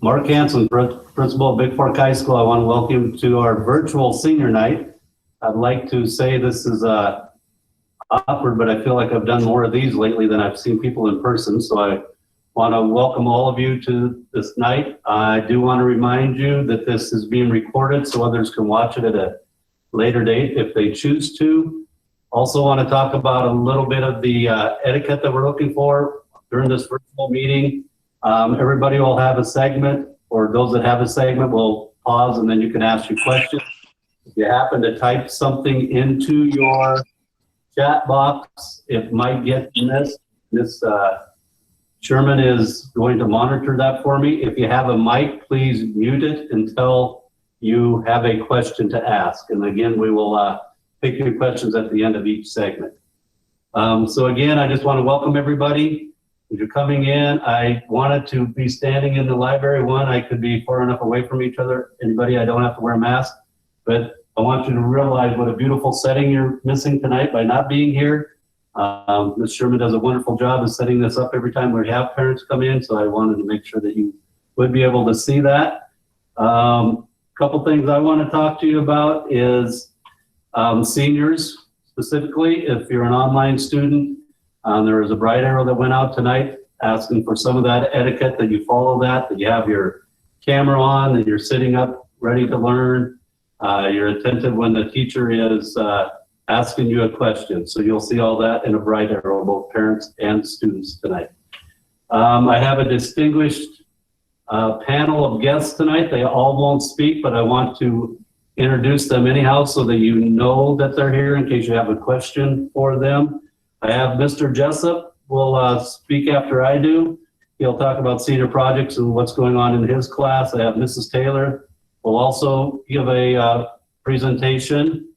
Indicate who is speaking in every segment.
Speaker 1: Mark Hanson, Principal of Big Fork High School. I want to welcome you to our virtual senior night. I'd like to say this is awkward, but I feel like I've done more of these lately than I've seen people in person. So I want to welcome all of you to this night. I do want to remind you that this is being recorded so others can watch it at a later date if they choose to. Also want to talk about a little bit of the etiquette that we're looking for during this virtual meeting. Everybody will have a segment, or those that have a segment will pause and then you can ask your questions. If you happen to type something into your chat box, it might get missed. Sherman is going to monitor that for me. If you have a mic, please mute it until you have a question to ask. And again, we will pick your questions at the end of each segment. So again, I just want to welcome everybody. If you're coming in, I wanted to be standing in the library. One, I could be far enough away from each other. Anybody, I don't have to wear a mask. But I want you to realize what a beautiful setting you're missing tonight by not being here. Ms. Sherman does a wonderful job of setting this up every time we have parents come in. So I wanted to make sure that you would be able to see that. Couple things I want to talk to you about is seniors specifically. If you're an online student, there was a bright arrow that went out tonight asking for some of that etiquette, that you follow that you have your camera on, that you're sitting up ready to learn, you're attentive when the teacher is asking you a question. So you'll see all that in a bright arrow, both parents and students tonight. I have a distinguished panel of guests tonight. They all won't speak, but I want to introduce them anyhow so that you know that they're here in case you have a question for them. I have Mr. Jessup will speak after I do. He'll talk about senior projects and what's going on in his class. I have Mrs. Taylor will also give a presentation.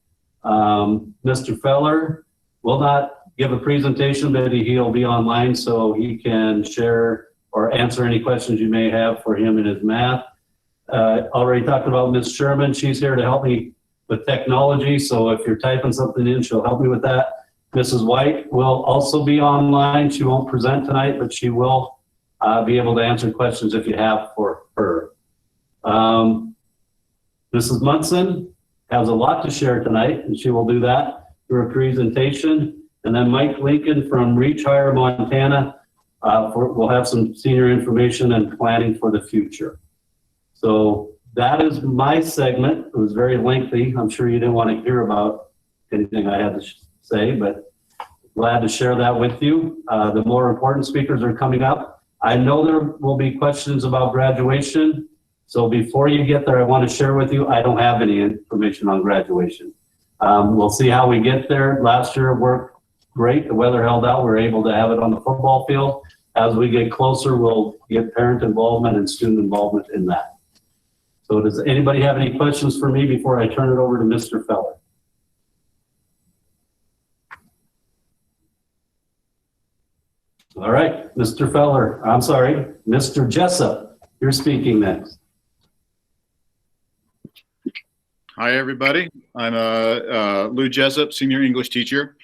Speaker 1: Mr. Feller will not give a presentation, but he'll be online so he can share or answer any questions you may have for him in his math. Already talked about Ms. Sherman. She's here to help me with technology. So if you're typing something in, she'll help me with that. Mrs. White will also be online. She won't present tonight, but she will be able to answer questions if you have for her. Mrs. Munson has a lot to share tonight, and she will do that through a presentation. And then Mike Lincoln from Reach Higher, Montana, will have some senior information and planning for the future. So that is my segment. It was very lengthy. I'm sure you didn't want to hear about anything I had to say, but glad to share that with you. The more important speakers are coming up. I know there will be questions about graduation. So before you get there, I want to share with you, I don't have any information on graduation. We'll see how we get there. Last year it worked great. The weather held out. We were able to have it on the football field. As we get closer, we'll get parent involvement and student involvement in that. So does anybody have any questions for me before I turn it over to Mr. Feller? All right, Mr. Feller, I'm sorry, Mr. Jessup, you're speaking next.
Speaker 2: Hi, everybody. I'm Lou Jessup, senior English teacher.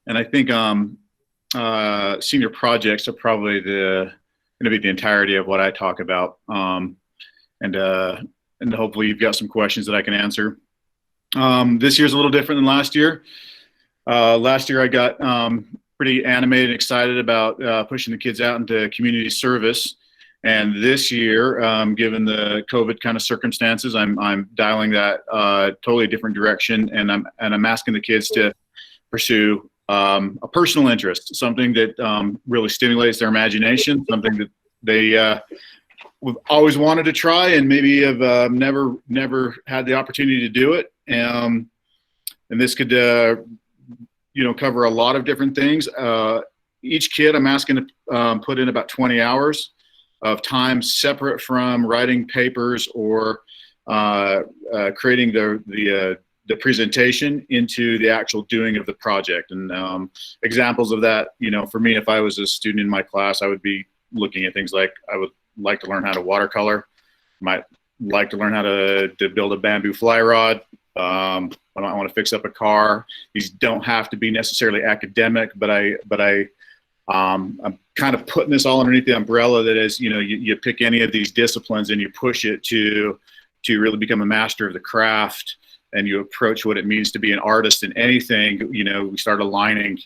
Speaker 2: And I think senior projects are probably going to be the entirety of what I talk about. And hopefully you've got some questions that I can answer. This year's a little different than last year. Last year I got pretty animated and excited about pushing the kids out into community service. And this year, given the COVID kind of circumstances, I'm dialing that totally different direction, and I'm asking the kids to pursue a personal interest, something that really stimulates their imagination, something that they have always wanted to try and maybe have never had the opportunity to do it. And this could cover a lot of different things. Each kid I'm asking to put in about 20 hours of time separate from writing papers or creating the presentation into the actual doing of the project. And examples of that, for me, if I was a student in my class, I would be looking at things like I would like to learn how to watercolor, might like to learn how to build a bamboo fly rod. I might want to fix up a car. These don't have to be necessarily academic, but I'm kind of putting this all underneath the umbrella that is, you pick any of these disciplines and you push it to really become a master of the craft, and you approach what it means to be an artist in anything. We start aligning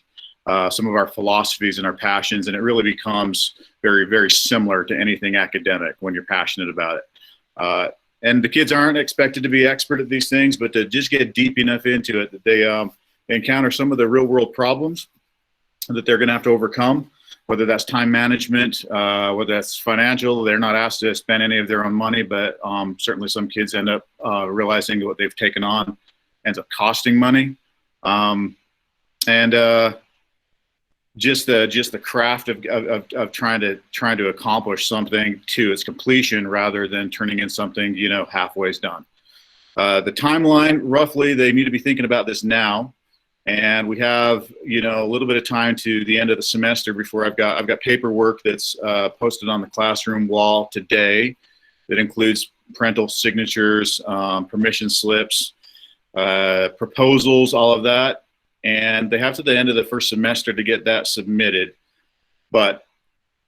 Speaker 2: some of our philosophies and our passions, and it really becomes very, very similar to anything academic when you're passionate about it. And the kids aren't expected to be expert at these things, but to just get deep enough into it that they encounter some of the real world problems that they're going to have to overcome, whether that's time management, whether that's financial. They're not asked to spend any of their own money, but certainly some kids end up realizing what they've taken on ends up costing money. Just the craft of trying to accomplish something to its completion rather than turning in something halfway done. The timeline, roughly, they need to be thinking about this now, and we have a little bit of time to the end of the semester before I've got paperwork that's posted on the classroom wall today that includes parental signatures, permission slips, proposals, all of that. And they have to the end of the first semester to get that submitted. But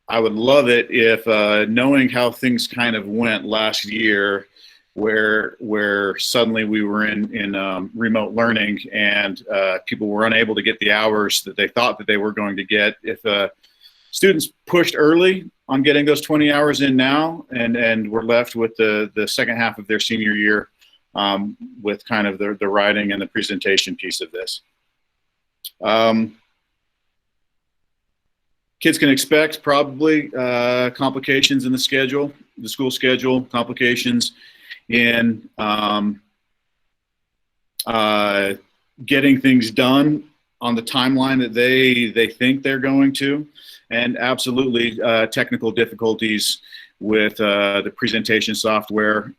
Speaker 2: I would love it if, knowing how things kind of went last year, where suddenly we were in remote learning and people were unable to get the hours that they thought that they were going to get, if students pushed early on getting those 20 hours in now, and were left with the second half of their senior year with kind of the writing and the presentation piece of this. Kids can expect probably complications in the school schedule, complications in getting things done on the timeline that they think they're going to, and absolutely technical difficulties with the presentation software.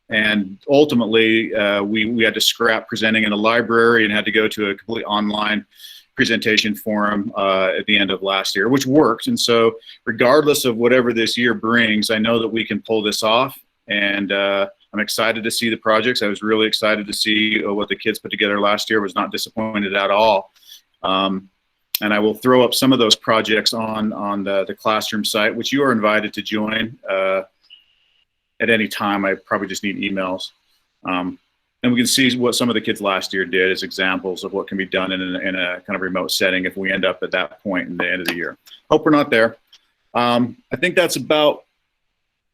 Speaker 2: And ultimately, we had to scrap presenting in the library and had to go to a completely online presentation forum at the end of last year, which worked. And so regardless of whatever this year brings, I know that we can pull this off. And I'm excited to see the projects. I was really excited to see what the kids put together last year. Was not disappointed at all. And I will throw up some of those projects on the classroom site, which you are invited to join at any time. I probably just need emails. And we can see what some of the kids last year did as examples of what can be done in a kind of remote setting if we end up at that point in the end of the year. Hope we're not there. I think that's about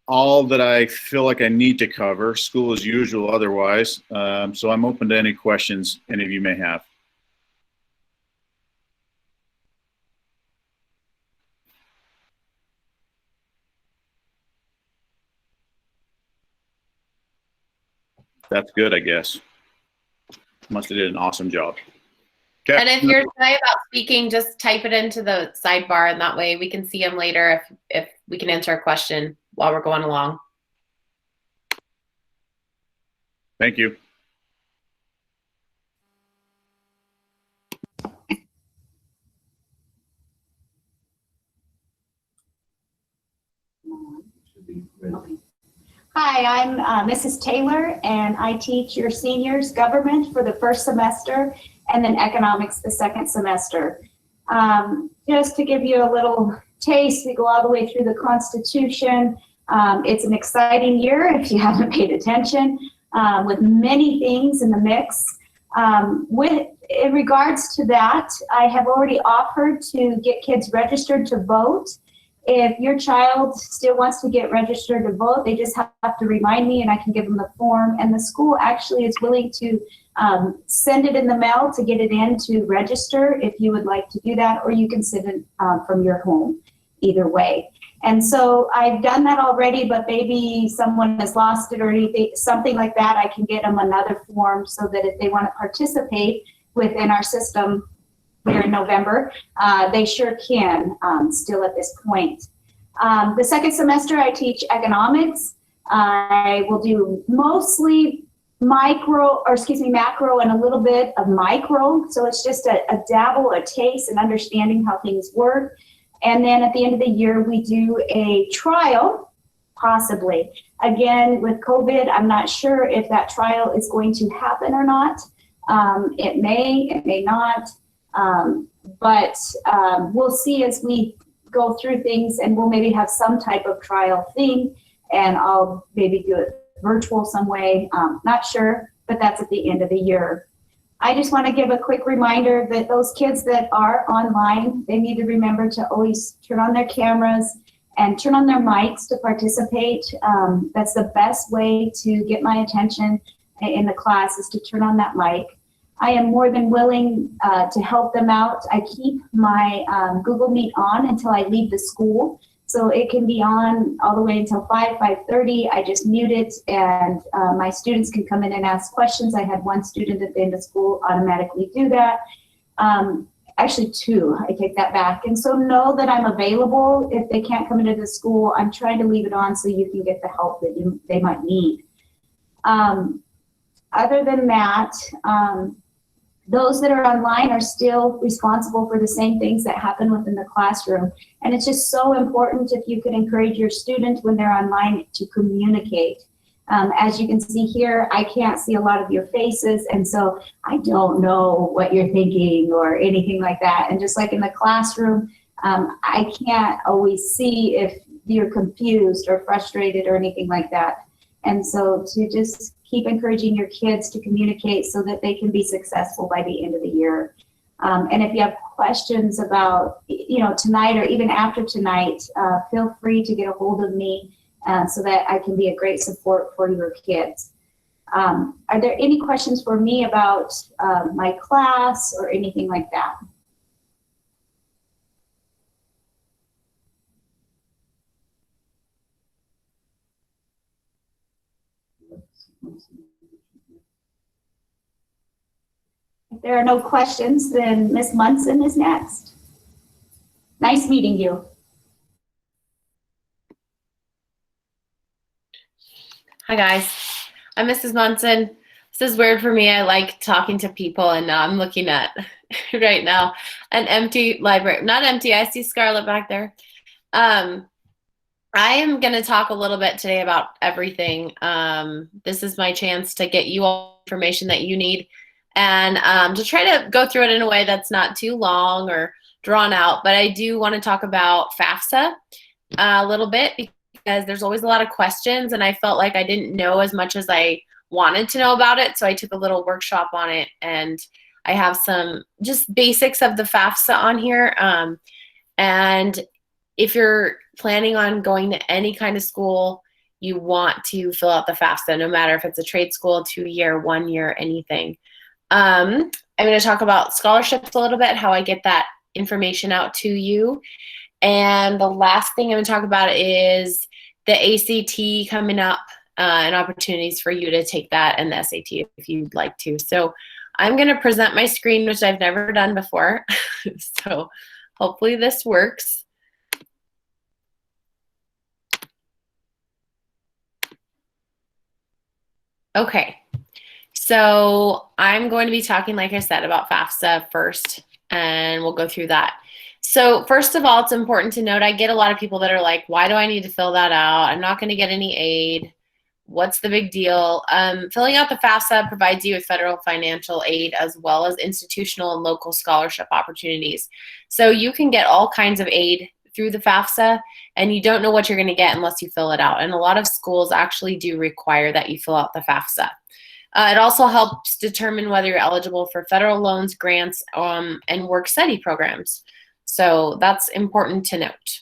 Speaker 2: all that I feel like I need to cover, school as usual otherwise. So I'm open to any questions any of you may have. That's good, I guess. Must have did an awesome job. Okay.
Speaker 3: And if you're shy about speaking, just type it into the sidebar, and that way we can see them later if we can answer a question while we're going along.
Speaker 2: Thank you.
Speaker 4: Hi, I'm Mrs. Taylor, and I teach your seniors government for the first semester and then economics the second semester. Just to give you a little taste, we go all the way through the Constitution. It's an exciting year if you haven't paid attention, with many things in the mix. In regards to that, I have already offered to get kids registered to vote. If your child still wants to get registered to vote, they just have to remind me and I can give them the form. And the school actually is willing to send it in the mail to get it in to register if you would like to do that, or you can send it from your home, either way. And so I've done that already, but maybe someone has lost it or anything, something like that. I can get them another form so that if they want to participate within our system here in November, they sure can still at this point. The second semester I teach economics. I will do mostly macro and a little bit of micro. So it's just a dabble, a taste, and understanding how things work. And then at the end of the year, we do a trial, possibly. Again, with COVID, I'm not sure if that trial is going to happen or not. It may not. But we'll see as we go through things, and we'll maybe have some type of trial thing, and I'll maybe do it virtual some way. Not sure, but that's at the end of the year. I just want to give a quick reminder that those kids that are online, they need to remember to always turn on their cameras and turn on their mics to participate. That's the best way to get my attention in the class, is to turn on that mic. I am more than willing to help them out. I keep my Google Meet on until I leave the school. So it can be on all the way until 5:30. I just mute it, and my students can come in and ask questions. I had one student at the end of school automatically do that. Actually two, I take that back. And so know that I'm available. If they can't come into the school, I'm trying to leave it on so you can get the help that they might need. Other than that, those that are online are still responsible for the same things that happen within the classroom. And it's just so important if you could encourage your students when they're online to communicate. As you can see here, I can't see a lot of your faces, and so I don't know what you're thinking or anything like that. And just like in the classroom, I can't always see if you're confused or frustrated or anything like that. And so to just keep encouraging your kids to communicate so that they can be successful by the end of the year. And if you have questions about, tonight or even after tonight, feel free to get a hold of me so that I can be a great support for your kids. Are there any questions for me about my class or anything like that? If there are no questions, then Ms. Munson is next. Nice meeting you.
Speaker 3: Hi guys, I'm Mrs. Munson. This is weird for me. I like talking to people, and now I'm looking at right now an empty library. Not empty, I see Scarlett back there. I am going to talk a little bit today about everything. This is my chance to get you all the information that you need, and to try to go through it in a way that's not too long or drawn out. But I do want to talk about FAFSA a little bit, because there's always a lot of questions, and I felt like I didn't know as much as I wanted to know about it. So I took a little workshop on it, and I have some just basics of the FAFSA on here. And if you're planning on going to any kind of school, you want to fill out the FAFSA, no matter if it's a trade school, 2-year, 1-year, anything. I'm going to talk about scholarships a little bit, how I get that information out to you. And the last thing I'm going to talk about is the ACT coming up, and opportunities for you to take that and the SAT if you'd like to. So I'm going to present my screen, which I've never done before. So hopefully this works. Okay, so I'm going to be talking, like I said, about FAFSA first, and we'll go through that. So first of all, it's important to note, I get a lot of people that are like, why do I need to fill that out? I'm not going to get any aid. What's the big deal? Filling out the FAFSA provides you with federal financial aid as well as institutional and local scholarship opportunities. So you can get all kinds of aid through the FAFSA, and you don't know what you're going to get unless you fill it out. And a lot of schools actually do require that you fill out the FAFSA. It also helps determine whether you're eligible for federal loans, grants, and work-study programs. So that's important to note.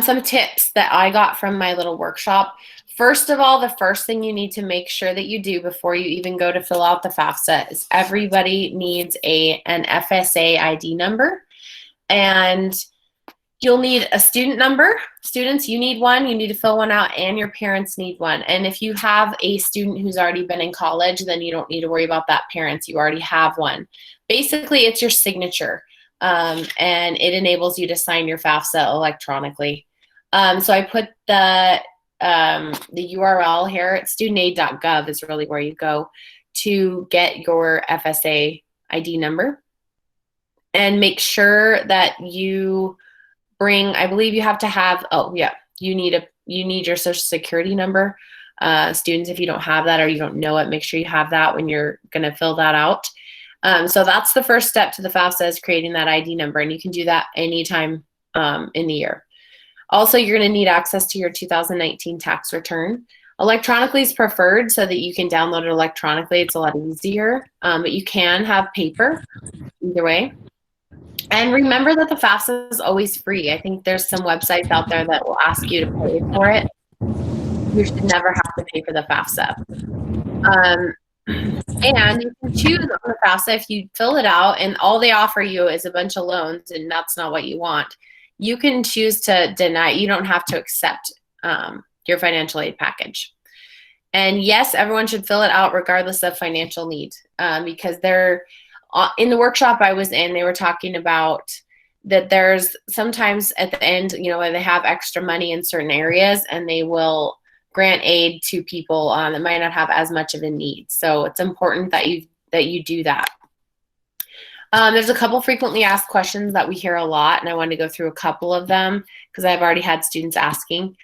Speaker 3: Some tips that I got from my little workshop. First of all, the first thing you need to make sure that you do before you even go to fill out the FAFSA is everybody needs an FSA ID number. And you'll need a student number. Students, you need one. You need to fill one out, and your parents need one. And if you have a student who's already been in college, then you don't need to worry about that parents. You already have one. Basically, it's your signature, and it enables you to sign your FAFSA electronically. So I put the URL here. It's studentaid.gov is really where you go to get your FSA ID number. And make sure that you bring, I believe you have to have, oh yeah, you need your social security number. Students, if you don't have that or you don't know it, make sure you have that when you're gonna fill that out. So that's the first step to the FAFSA, is creating that ID number, and you can do that anytime in the year. Also, you're going to need access to your 2019 tax return. Electronically is preferred so that you can download it electronically. It's a lot easier, but you can have paper either way. And remember that the FAFSA is always free. I think there's some websites out there that will ask you to pay for it. You should never have to pay for the FAFSA. And you can choose on the FAFSA, if you fill it out and all they offer you is a bunch of loans and that's not what you want, you can choose to deny. You don't have to accept your financial aid package. And yes, everyone should fill it out regardless of financial need, because they're in the workshop I was in, they were talking about that there's sometimes at the end, where they have extra money in certain areas and they will grant aid to people that might not have as much of a need. So it's important that you do that. There's a couple frequently asked questions that we hear a lot, and I wanted to go through a couple of them because I've already had students asking.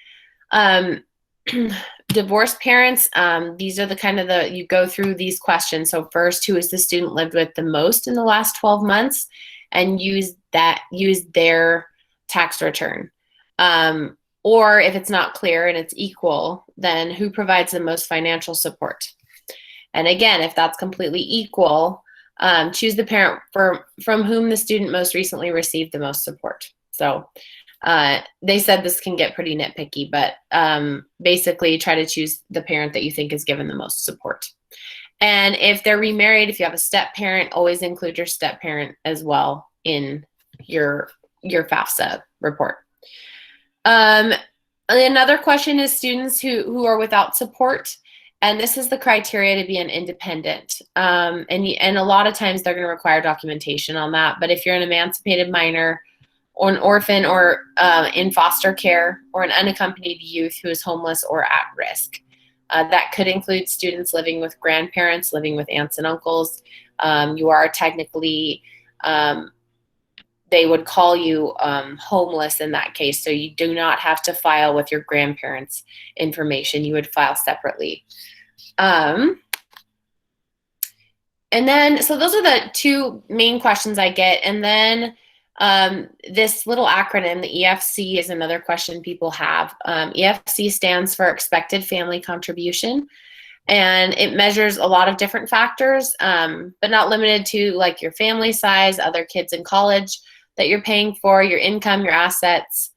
Speaker 3: Divorced parents, these are you go through these questions. So first, who has the student lived with the most in the last 12 months, and use their tax return. Or if it's not clear and it's equal, then who provides the most financial support? And again, if that's completely equal, choose the parent from whom the student most recently received the most support. So they said this can get pretty nitpicky, but basically try to choose the parent that you think is given the most support. And if they're remarried, if you have a step parent, always include your step parent as well in your FAFSA report. Another question is students who are without support. And this is the criteria to be an independent. And a lot of times they're going to require documentation on that. But if you're an emancipated minor or an orphan or in foster care or an unaccompanied youth who is homeless or at risk, that could include students living with grandparents, living with aunts and uncles. You are technically, they would call you homeless in that case. So you do not have to file with your grandparents' information. You would file separately. And then, so those are the two main questions I get. And then this little acronym, the EFC, is another question people have. EFC stands for Expected Family Contribution. And it measures a lot of different factors, but not limited to like your family size, other kids in college that you're paying for, your income, your assets.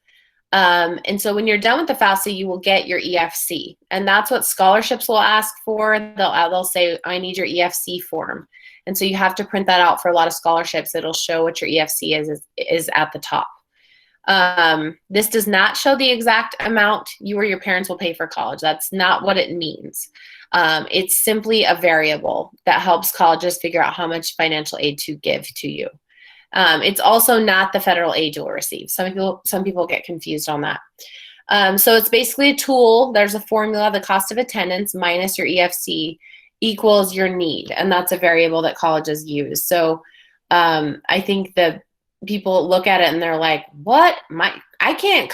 Speaker 3: And so when you're done with the FAFSA, you will get your EFC. And that's what scholarships will ask for. They'll say, I need your EFC form. And so you have to print that out for a lot of scholarships. It'll show what your EFC is at the top. This does not show the exact amount you or your parents will pay for college. That's not what it means. It's simply a variable that helps colleges figure out how much financial aid to give to you. It's also not the federal aid you'll receive. Some people get confused on that. So it's basically a tool. There's a formula, the cost of attendance minus your EFC equals your need. And that's a variable that colleges use. So I think that people look at it and they're like, what? I can't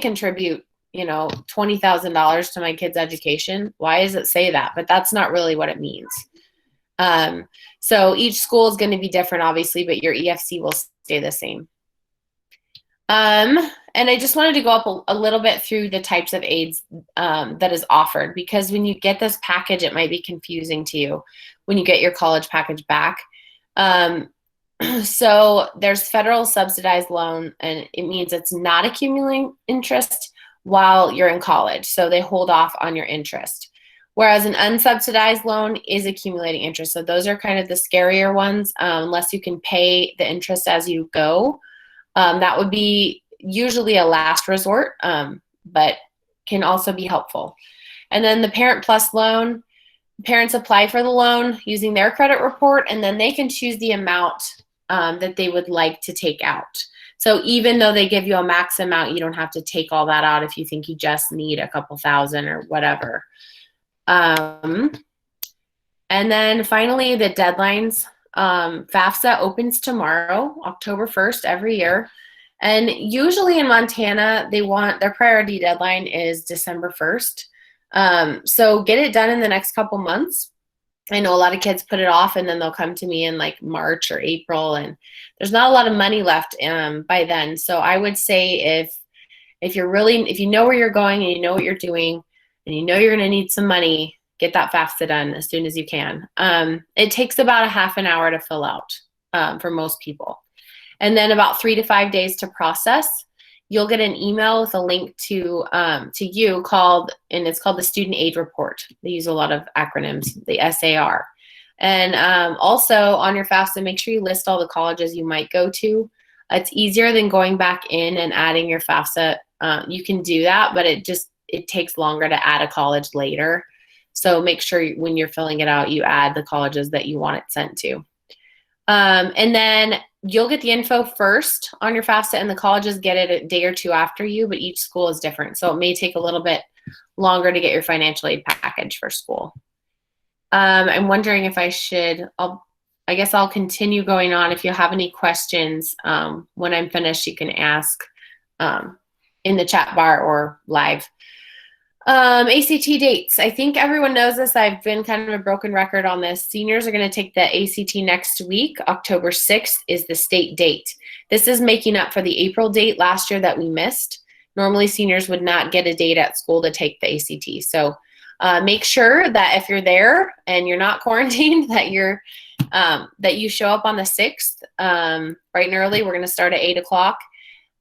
Speaker 3: contribute, $20,000 to my kid's education. Why does it say that? But that's not really what it means. So each school is going to be different, obviously, but your EFC will stay the same. And I just wanted to go up a little bit through the types of aids that is offered, because when you get this package, it might be confusing to you when you get your college package back. So there's federal subsidized loan, and it means it's not accumulating interest while you're in college. So they hold off on your interest. Whereas an unsubsidized loan is accumulating interest. So those are kind of the scarier ones, unless you can pay the interest as you go. That would be usually a last resort, but can also be helpful. And then the Parent Plus loan, parents apply for the loan using their credit report, and then they can choose the amount that they would like to take out. So even though they give you a max amount, you don't have to take all that out if you think you just need a couple thousand or whatever. And then finally, the deadlines. FAFSA opens tomorrow, October 1st, every year. And usually in Montana, their priority deadline is December 1st. So get it done in the next couple months. I know a lot of kids put it off and then they'll come to me in like March or April, and there's not a lot of money left by then. So I would say if you know where you're going and you know what you're doing and you know you're going to need some money, get that FAFSA done as soon as you can. It takes about a half an hour to fill out for most people. And then about 3 to 5 days to process. You'll get an email with a link to you called, and it's called the Student Aid Report. They use a lot of acronyms, the SAR. And also on your FAFSA, make sure you list all the colleges you might go to. It's easier than going back in and adding your FAFSA. You can do that, but it takes longer to add a college later. So make sure when you're filling it out, you add the colleges that you want it sent to. And then you'll get the info first on your FAFSA, and the colleges get it a day or two after you, but each school is different. So it may take a little bit longer to get your financial aid package for school. I'm wondering if I guess I'll continue going on. If you have any questions, when I'm finished, you can ask in the chat bar or live. ACT dates. I think everyone knows this. I've been kind of a broken record on this. Seniors are going to take the ACT next week. October 6th is the state date. This is making up for the April date last year that we missed. Normally, seniors would not get a date at school to take the ACT. So make sure that if you're there and you're not quarantined, that you show up on the 6th bright and early. We're going to start at 8 o'clock.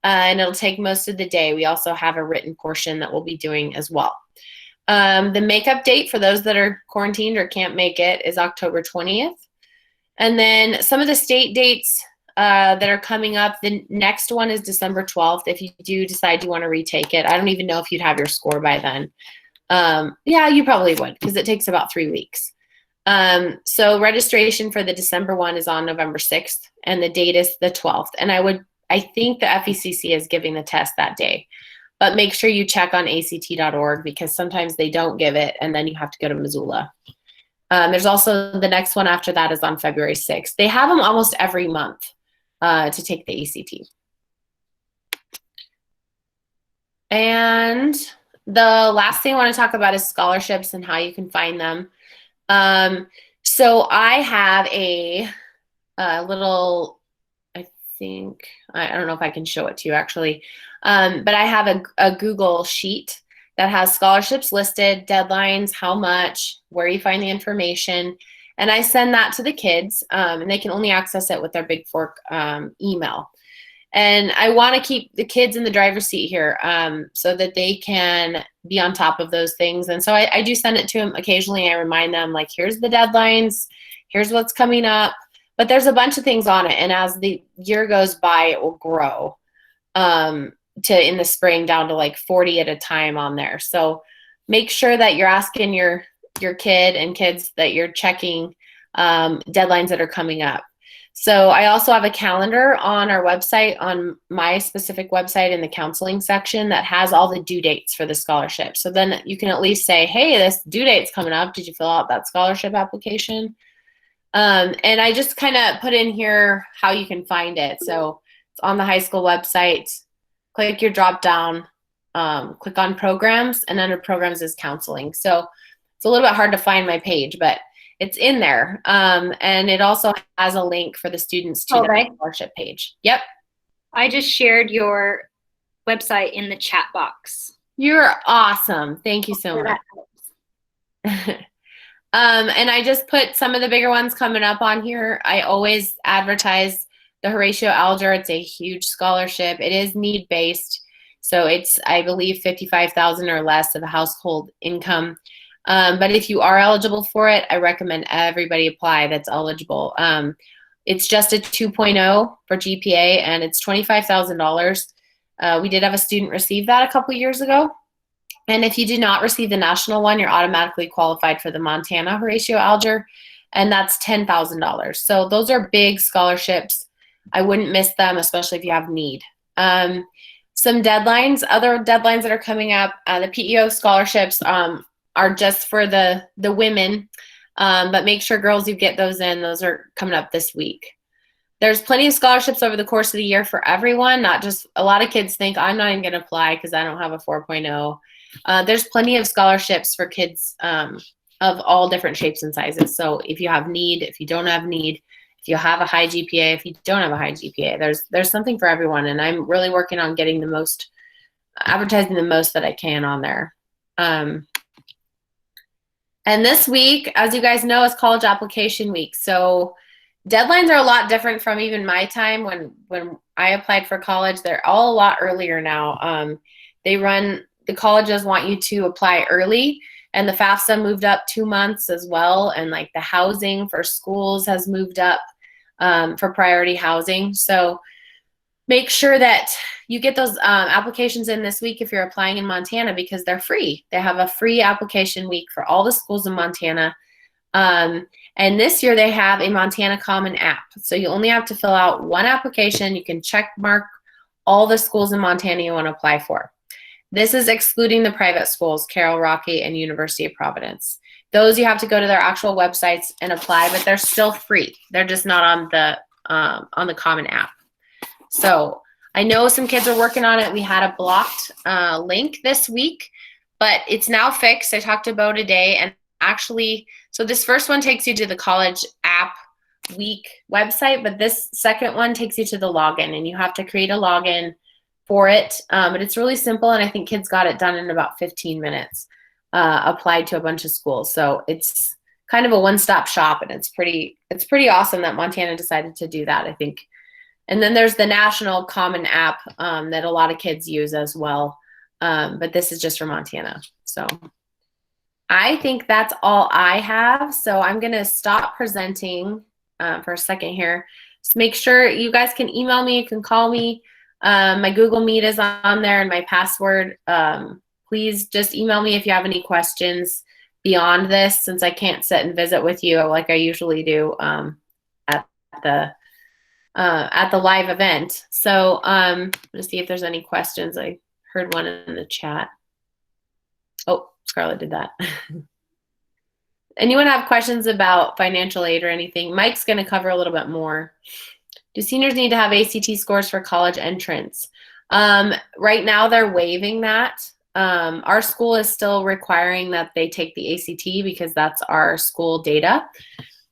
Speaker 3: And it'll take most of the day. We also have a written portion that we'll be doing as well. The makeup date for those that are quarantined or can't make it is October 20th. And then some of the state dates that are coming up, the next one is December 12th. If you do decide you want to retake it, I don't even know if you'd have your score by then. Yeah, you probably would, because it takes about 3 weeks. So registration for the December one is on November 6th, and the date is the 12th. And I think the FECC is giving the test that day, but make sure you check on ACT.org, because sometimes they don't give it and then you have to go to Missoula. There's also the next one after that is on February 6th. They have them almost every month to take the ACT. And the last thing I want to talk about is scholarships and how you can find them. So I have a little, I don't know if I can show it to you actually, but I have a Google sheet that has scholarships listed, deadlines, how much, where you find the information, and I send that to the kids, and they can only access it with their Big Fork email. And I want to keep the kids in the driver's seat here so that they can be on top of those things. And so I do send it to them occasionally. I remind them, like, here's the deadlines, here's what's coming up. But there's a bunch of things on it, and as the year goes by, it will grow to in the spring down to like 40 at a time on there. So make sure that you're asking your kid and kids that you're checking deadlines that are coming up. So I also have a calendar on our website, on my specific website in the counseling section, that has all the due dates for the scholarship. So then you can at least say, hey, this due date's coming up. Did you fill out that scholarship application? And I just kind of put in here how you can find it. So it's on the high school website. Click your drop down, click on programs, and under programs is counseling. So it's a little bit hard to find my page, but it's in there. And it also has a link for the students to the scholarship page. Yep.
Speaker 5: I just shared your website in the chat box.
Speaker 3: You're awesome. Thank you so much. And I just put some of the bigger ones coming up on here. I always advertise the Horatio Alger. It's a huge scholarship. It is need-based. So it's, I believe, $55,000 or less of a household income. But if you are eligible for it, I recommend everybody apply that's eligible. It's just a 2.0 for GPA, and it's $25,000. We did have a student receive that a couple years ago. And if you do not receive the national one, you're automatically qualified for the Montana Horatio Alger, and that's $10,000. So those are big scholarships. I wouldn't miss them, especially if you have need. Some deadlines, other deadlines that are coming up, the PEO scholarships are just for the women, but make sure, girls, you get those in. Those are coming up this week. There's plenty of scholarships over the course of the year for everyone, not just, a lot of kids think, I'm not even going to apply because I don't have a 4.0. There's plenty of scholarships for kids of all different shapes and sizes. So if you have need, if you don't have need, if you have a high GPA, if you don't have a high GPA, there's something for everyone. And I'm really working on getting the most, advertising the most that I can on there. And this week, as you guys know, is college application week. So deadlines are a lot different from even my time when I applied for college. They're all a lot earlier now. The colleges want you to apply early, and the FAFSA moved up 2 months as well. And like the housing for schools has moved up for priority housing. So make sure that you get those applications in this week if you're applying in Montana, because they're free. They have a free application week for all the schools in Montana. And this year they have a Montana Common App. So you only have to fill out one application. You can check mark all the schools in Montana you want to apply for. This is excluding the private schools, Carroll, Rocky, and University of Providence. Those you have to go to their actual websites and apply, but they're still free. They're just not on the Common App. So I know some kids are working on it. We had a blocked link this week, but it's now fixed. I talked about it today, and actually, so this first one takes you to the college app week website, but this second one takes you to the login, and you have to create a login for it. But it's really simple, and I think kids got it done in about 15 minutes, applied to a bunch of schools. So it's kind of a one-stop shop, and it's pretty awesome that Montana decided to do that, I think. And then there's the National Common App that a lot of kids use as well. But this is just for Montana. So I think that's all I have. So I'm going to stop presenting for a second here. Just make sure you guys can email me. You can call me. My Google Meet is on there and my password. Please just email me if you have any questions beyond this, since I can't sit and visit with you like I usually do at the live event. So let's see if there's any questions. I heard one in the chat. Oh, Scarlett did that. Anyone have questions about financial aid or anything? Mike's going to cover a little bit more. Do seniors need to have ACT scores for college entrance? Right now they're waiving that. Our school is still requiring that they take the ACT because that's our school data.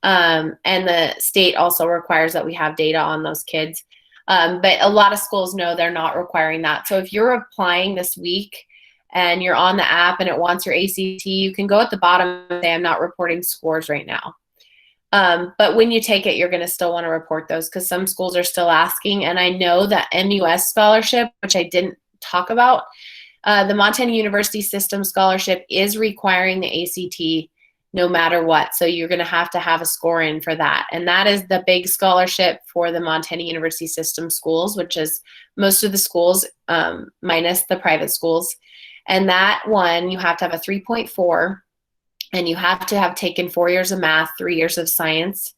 Speaker 3: And the state also requires that we have data on those kids. But a lot of schools know they're not requiring that. So if you're applying this week and you're on the app and it wants your ACT, you can go at the bottom and say, I'm not reporting scores right now. But when you take it, you're going to still want to report those because some schools are still asking. And I know that MUS scholarship, which I didn't talk about, the Montana University System scholarship is requiring the ACT no matter what. So you're going to have a score in for that. And that is the big scholarship for the Montana University System schools, which is most of the schools minus the private schools. And that one, you have to have a 3.4, and you have to have taken 4 years of math, 3 years of science.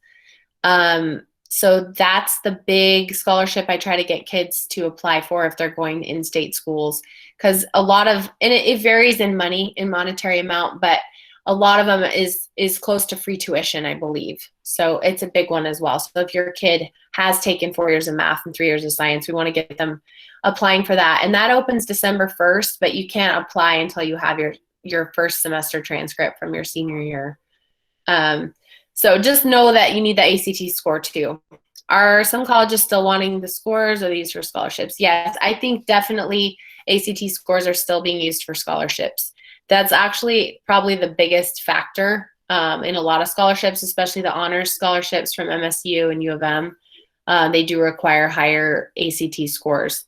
Speaker 3: So that's the big scholarship I try to get kids to apply for if they're going in-state schools. Because a lot of, and it varies in money, in monetary amount, but a lot of them is close to free tuition, I believe. So it's a big one as well. So if your kid has taken 4 years of math and 3 years of science, we want to get them applying for that. And that opens December 1st, but you can't apply until you have your first semester transcript from your senior year. So just know that you need the ACT score too. Are some colleges still wanting the scores, or are these for scholarships? Yes, I think definitely ACT scores are still being used for scholarships. That's actually probably the biggest factor in a lot of scholarships, especially the honors scholarships from MSU and U of M. They do require higher ACT scores.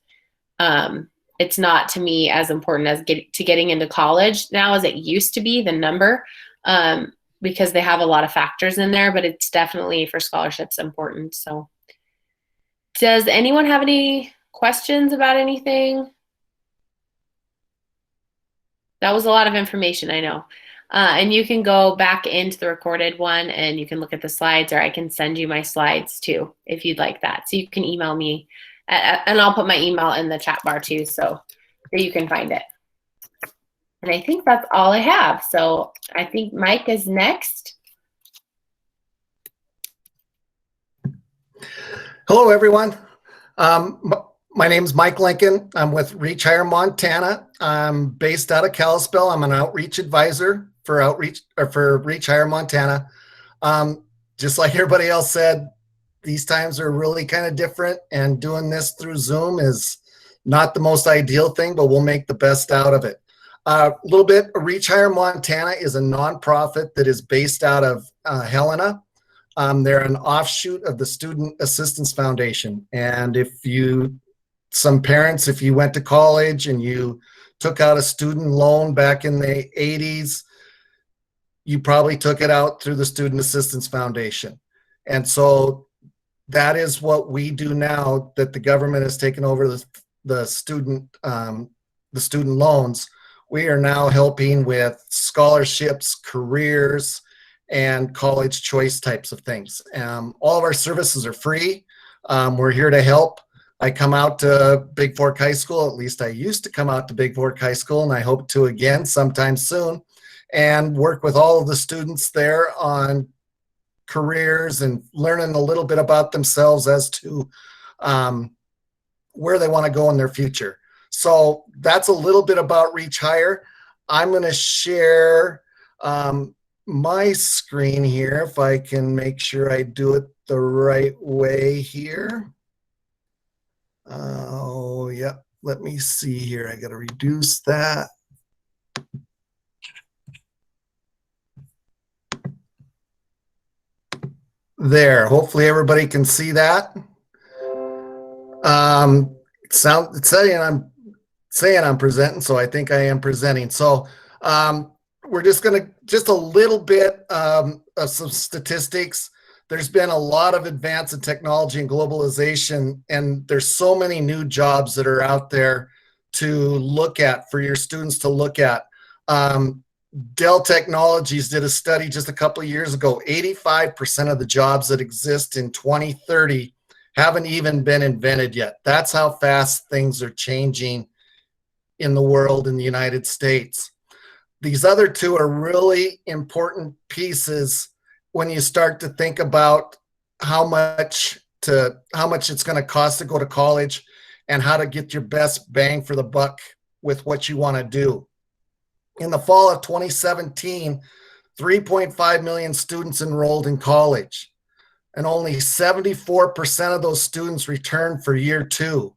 Speaker 3: It's not, to me, as important as getting into college now as it used to be, the number, because they have a lot of factors in there, but it's definitely for scholarships important. So does anyone have any questions about anything? That was a lot of information, I know. And you can go back into the recorded one and you can look at the slides, or I can send you my slides too, if you'd like that. So you can email me, and I'll put my email in the chat bar too, so you can find it. And I think that's all I have. So I think Mike is next.
Speaker 6: Hello, everyone. My name's Mike Lincoln. I'm with Reach Higher Montana. I'm based out of Kalispell. I'm an outreach advisor for outreach or for Reach Higher Montana. Just like everybody else said, these times are really kind of different, and doing this through Zoom is not the most ideal thing, but we'll make the best out of it. A little bit, Reach Higher Montana is a nonprofit that is based out of Helena. They're an offshoot of the Student Assistance Foundation. And some parents, if you went to college and you took out a student loan back in the 80s, you probably took it out through the Student Assistance Foundation. And so that is what we do now that the government has taken over the student loans. We are now helping with scholarships, careers, and college choice types of things. All of our services are free. We're here to help. I come out to Big Fork High School, at least I used to come out to Big Fork High School, and I hope to again sometime soon, and work with all of the students there on careers and learning a little bit about themselves as to where they want to go in their future. So that's a little bit about Reach Higher. I'm going to share my screen here if I can make sure I do it the right way here. Oh, yeah. Let me see here. I got to reduce that. There. Hopefully everybody can see that. It's saying I'm presenting, so I think I am presenting. So we're just a little bit of some statistics. There's been a lot of advance in technology and globalization, and there's so many new jobs that are out there to look at for your students to look at. Dell Technologies did a study just a couple of years ago. 85% of the jobs that exist in 2030 haven't even been invented yet. That's how fast things are changing in the world, in the United States. These other two are really important pieces when you start to think about how much it's going to cost to go to college and how to get your best bang for the buck with what you want to do. In the fall of 2017, 3.5 million students enrolled in college, and only 74% of those students returned for year two.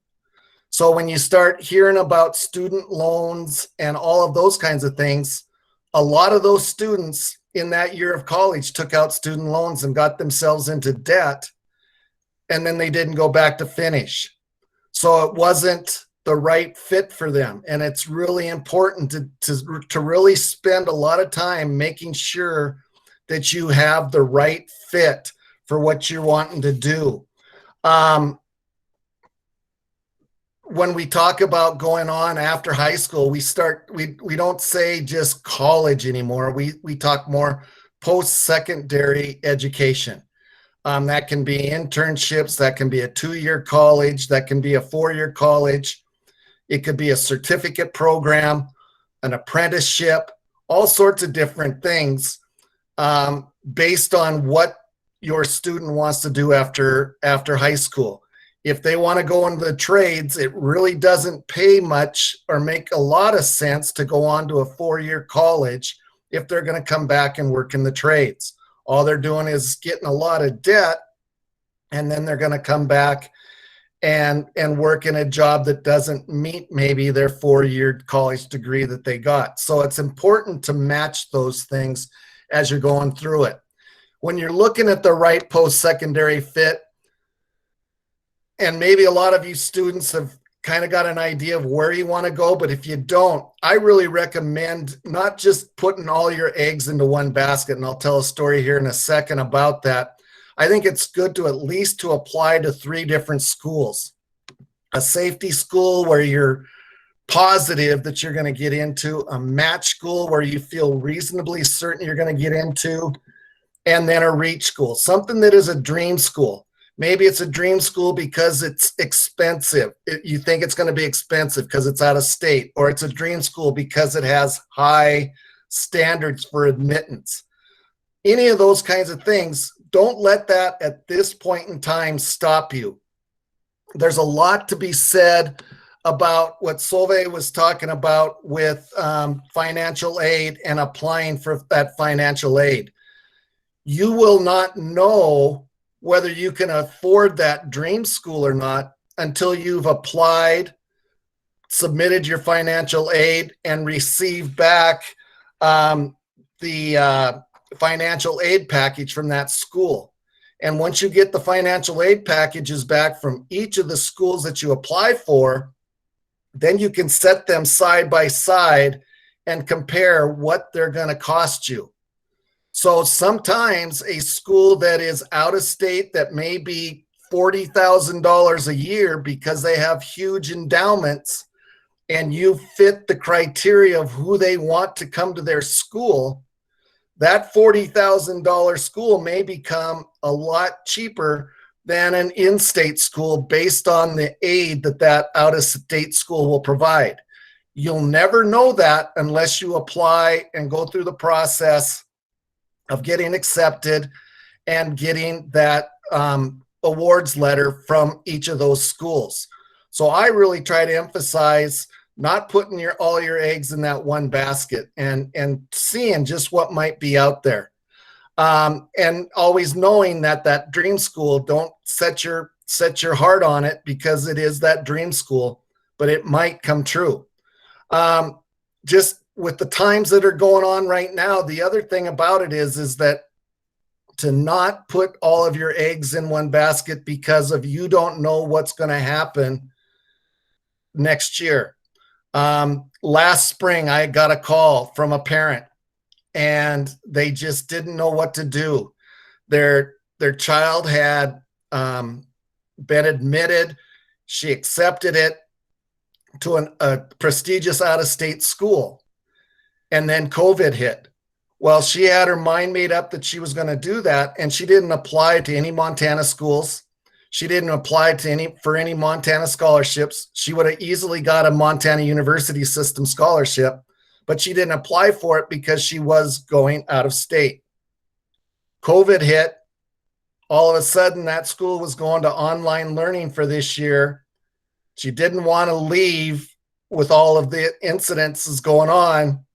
Speaker 6: So when you start hearing about student loans and all of those kinds of things, a lot of those students in that year of college took out student loans and got themselves into debt, and then they didn't go back to finish. So it wasn't the right fit for them. And it's really important to really spend a lot of time making sure that you have the right fit for what you're wanting to do. When we talk about going on after high school, we don't say just college anymore. We talk more post-secondary education. That can be internships, that can be a 2-year college, that can be a 4-year college. It could be a certificate program, an apprenticeship, all sorts of different things based on what your student wants to do after high school. If they want to go into the trades, it really doesn't pay much or make a lot of sense to go on to a 4-year college if they're going to come back and work in the trades. All they're doing is getting a lot of debt, and then they're going to come back and work in a job that doesn't meet maybe their 4-year college degree that they got. So it's important to match those things as you're going through it. When you're looking at the right post-secondary fit, and maybe a lot of you students have kind of got an idea of where you want to go, but if you don't, I really recommend not just putting all your eggs into one basket, and I'll tell a story here in a second about that. I think it's good to at least to apply to 3 different schools. A safety school where you're positive that you're going to get into, a match school where you feel reasonably certain you're going to get into, and then a reach school, something that is a dream school. Maybe it's a dream school because it's expensive. You think it's going to be expensive because it's out of state, or it's a dream school because it has high standards for admittance. Any of those kinds of things, don't let that at this point in time stop you. There's a lot to be said about what Solveig was talking about with financial aid and applying for that financial aid. You will not know whether you can afford that dream school or not until you've applied, submitted your financial aid, and received back the financial aid package from that school. And once you get the financial aid packages back from each of the schools that you apply for, then you can set them side by side and compare what they're going to cost you. So sometimes a school that is out of state that may be $40,000 a year because they have huge endowments and you fit the criteria of who they want to come to their school, that $40,000 school may become a lot cheaper than an in-state school based on the aid that that out-of-state school will provide. You'll never know that unless you apply and go through the process of getting accepted and getting that awards letter from each of those schools. So I really try to emphasize not putting all your eggs in that one basket and seeing just what might be out there. And always knowing that dream school, don't set your heart on it because it is that dream school, but it might come true. Just with the times that are going on right now, the other thing about it is that to not put all of your eggs in one basket because of you don't know what's going to happen next year. Last spring, I got a call from a parent and they just didn't know what to do. Their child had been admitted. She accepted it to a prestigious out-of-state school. And then COVID hit. Well, she had her mind made up that she was going to do that, and she didn't apply to any Montana schools. She didn't apply for any Montana scholarships. She would have easily got a Montana University System scholarship, but she didn't apply for it because she was going out of state. COVID hit. All of a sudden, that school was going to online learning for this year. She didn't want to leave with all of the incidences going on.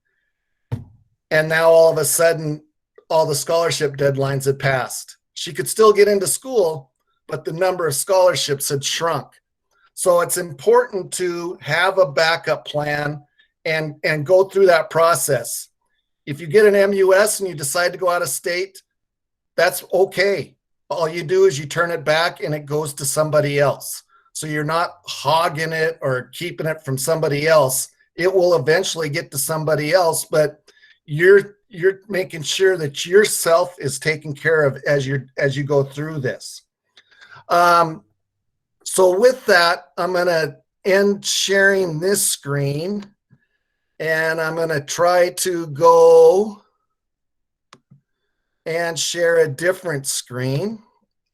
Speaker 6: And now all of a sudden, all the scholarship deadlines had passed. She could still get into school, but the number of scholarships had shrunk. So it's important to have a backup plan and go through that process. If you get an MUS and you decide to go out of state, that's okay. All you do is you turn it back and it goes to somebody else. So you're not hogging it or keeping it from somebody else. It will eventually get to somebody else, but you're making sure that yourself is taken care of as you go through this. So with that, I'm going to end sharing this screen, and I'm going to try to go and share a different screen.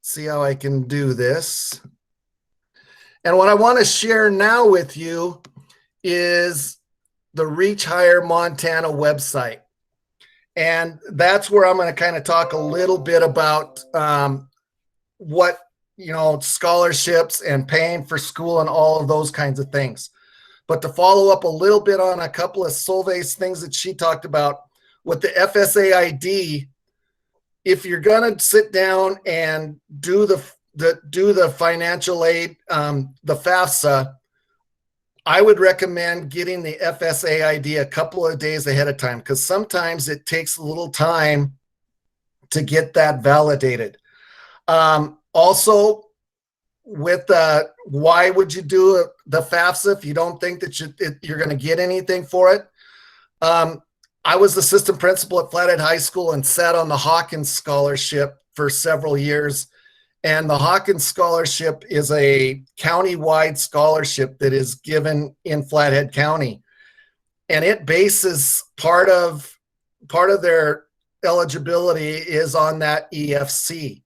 Speaker 6: See how I can do this. And what I want to share now with you is the Reach Higher Montana website. And that's where I'm going to kind of talk a little bit about what, scholarships and paying for school and all of those kinds of things. But to follow up a little bit on a couple of Solveig's things that she talked about with the FSA ID, if you're going to sit down and do the financial aid, the FAFSA, I would recommend getting the FSA ID a couple of days ahead of time because sometimes it takes a little time to get that validated. Also, with why would you do the FAFSA if you don't think that you're going to get anything for it? I was assistant principal at Flathead High School and sat on the Hawkins Scholarship for several years. And the Hawkins Scholarship is a county-wide scholarship that is given in Flathead County. And it bases part of their eligibility is on that EFC.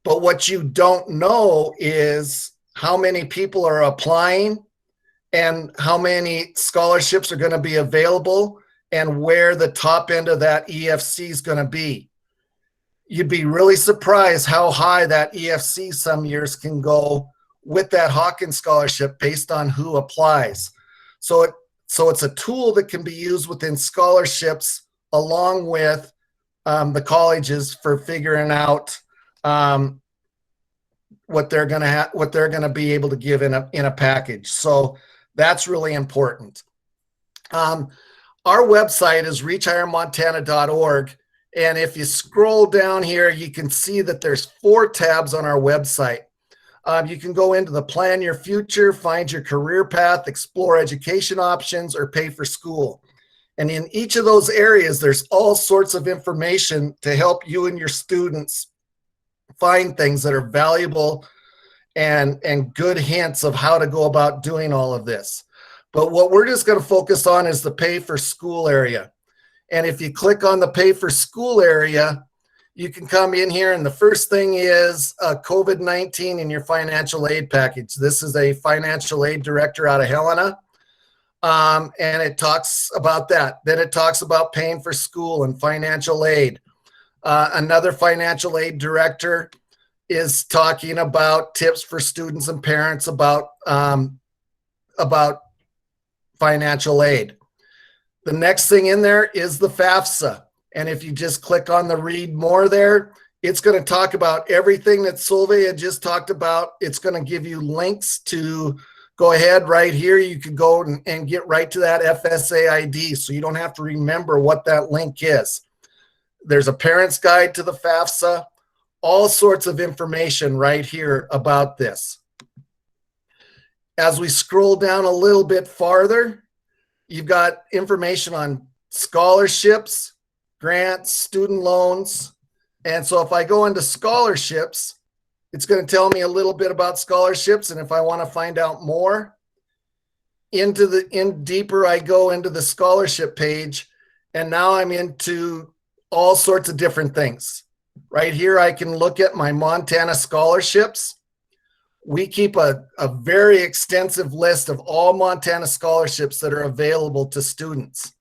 Speaker 6: But what you don't know is how many people are applying and how many scholarships are going to be available and where the top end of that EFC is going to be. You'd be really surprised how high that EFC some years can go with that Hawkins scholarship based on who applies. So it's a tool that can be used within scholarships along with the colleges for figuring out what they're gonna be able to give in a package. So that's really important. Our website is reachhighermontana.org, and if you scroll down here, you can see that there's 4 tabs on our website. You can go into the Plan Your Future, find your career path, explore education options, or pay for school. And in each of those areas, there's all sorts of information to help you and your students find things that are valuable and good hints of how to go about doing all of this. But what we're just going to focus on is the pay for school area. And if you click on the pay for school area, you can come in here, and the first thing is COVID-19 in your financial aid package. This is a financial aid director out of Helena, and it talks about that. Then it talks about paying for school and financial aid. Another financial aid director is talking about tips for students and parents about financial aid. The next thing in there is the FAFSA. And if you just click on the read more there, it's going to talk about everything that Solveig had just talked about. It's going to give you links to go ahead right here. You can go and get right to that FSA ID, so you don't have to remember what that link is. There's a parent's guide to the FAFSA, all sorts of information right here about this. As we scroll down a little bit farther, you've got information on scholarships, grants, student loans. And so if I go into scholarships, it's going to tell me a little bit about scholarships. And if I want to find out more, deeper I go into the scholarship page, and now I'm into all sorts of different things. Right here, I can look at my Montana scholarships. We keep a very extensive list of all Montana scholarships that are available to students.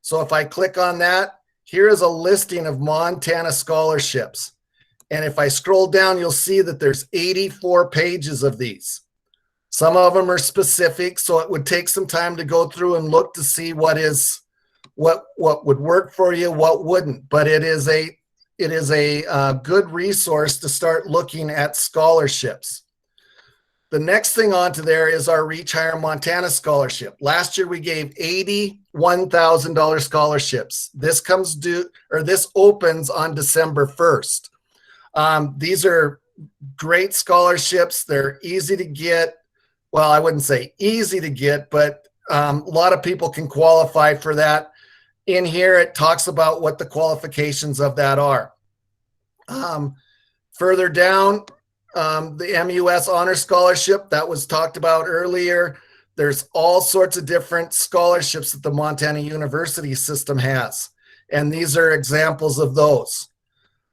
Speaker 6: So if I click on that, here is a listing of Montana scholarships. And if I scroll down, you'll see that there's 84 pages of these. Some of them are specific, so it would take some time to go through and look to see what would work for you, what wouldn't. But it is a good resource to start looking at scholarships. The next thing onto there is our Reach Higher Montana scholarship. Last year we gave $81,000 scholarships. This opens on December 1st. These are great scholarships. They're easy to get. Well, I wouldn't say easy to get, but a lot of people can qualify for that. In here, it talks about what the qualifications of that are. Further down, the MUS Honor Scholarship that was talked about earlier. There's all sorts of different scholarships that the Montana University system has, and these are examples of those.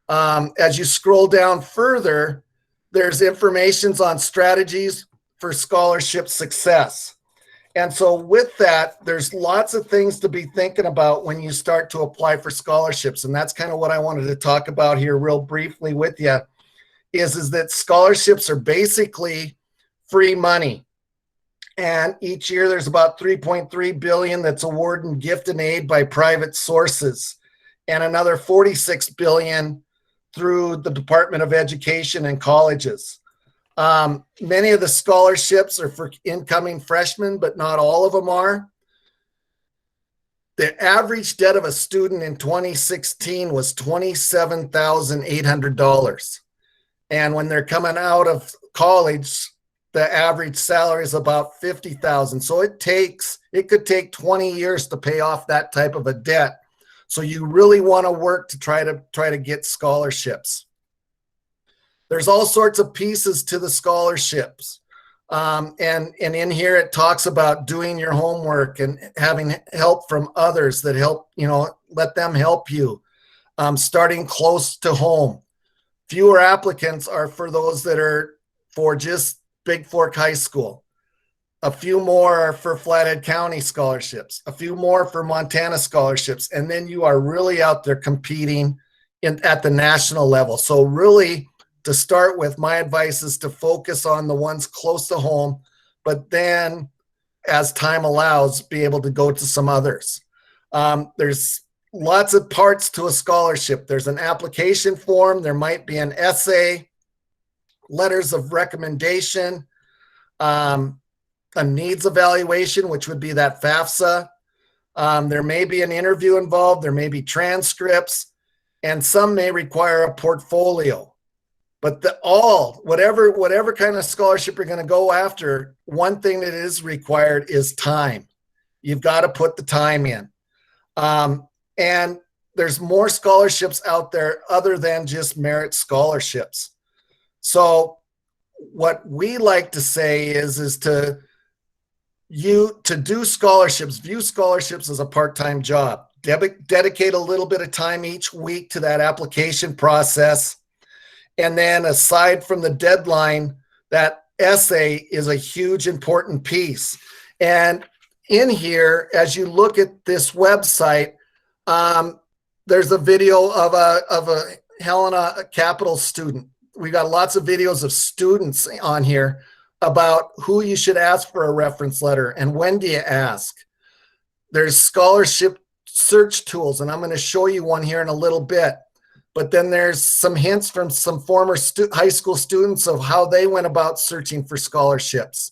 Speaker 6: As you scroll down further, there's information on strategies for scholarship success. And so with that, there's lots of things to be thinking about when you start to apply for scholarships, and that's kind of what I wanted to talk about here real briefly with you. Is that scholarships are basically free money. And each year there's about $3.3 billion that's awarded in gift and aid by private sources, and another $46 billion through the Department of Education and colleges. Many of the scholarships are for incoming freshmen, but not all of them are. The average debt of a student in 2016 was $27,800. And when they're coming out of college, the average salary is about $50,000. So it could take 20 years to pay off that type of a debt. So you really want to work to try to get scholarships. There's all sorts of pieces to the scholarships. And in here it talks about doing your homework and having help from others that help, let them help you. Starting close to home. Fewer applicants are for those that are for just Big Fork High School. A few more are for Flathead County scholarships. A few more for Montana scholarships. And then you are really out there competing at the national level. So really to start with, my advice is to focus on the ones close to home, but then as time allows, be able to go to some others. There's lots of parts to a scholarship. There's an application form. There might be an essay, letters of recommendation, a needs evaluation, which would be that FAFSA. There may be an interview involved. There may be transcripts, and some may require a portfolio. But whatever kind of scholarship you're going to go after, one thing that is required is time. You've got to put the time in. And there's more scholarships out there other than just merit scholarships. So what we like to say is to do scholarships, view scholarships as a part-time job. Dedicate a little bit of time each week to that application process. And then aside from the deadline, that essay is a huge important piece. And in here, as you look at this website, there's a video of a Helena Capital student. We got lots of videos of students on here about who you should ask for a reference letter and when do you ask. There's scholarship search tools, and I'm going to show you one here in a little bit. But then there's some hints from some former high school students of how they went about searching for scholarships.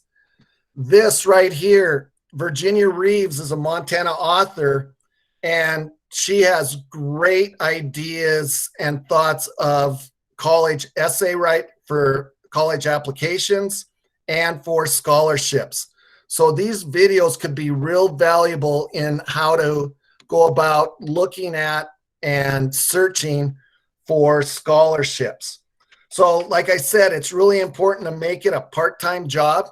Speaker 6: This right here, Virginia Reeves is a Montana author, and she has great ideas and thoughts of college essay write for college applications and for scholarships. So these videos could be real valuable in how to go about looking at and searching for scholarships. So like I said, it's really important to make it a part-time job.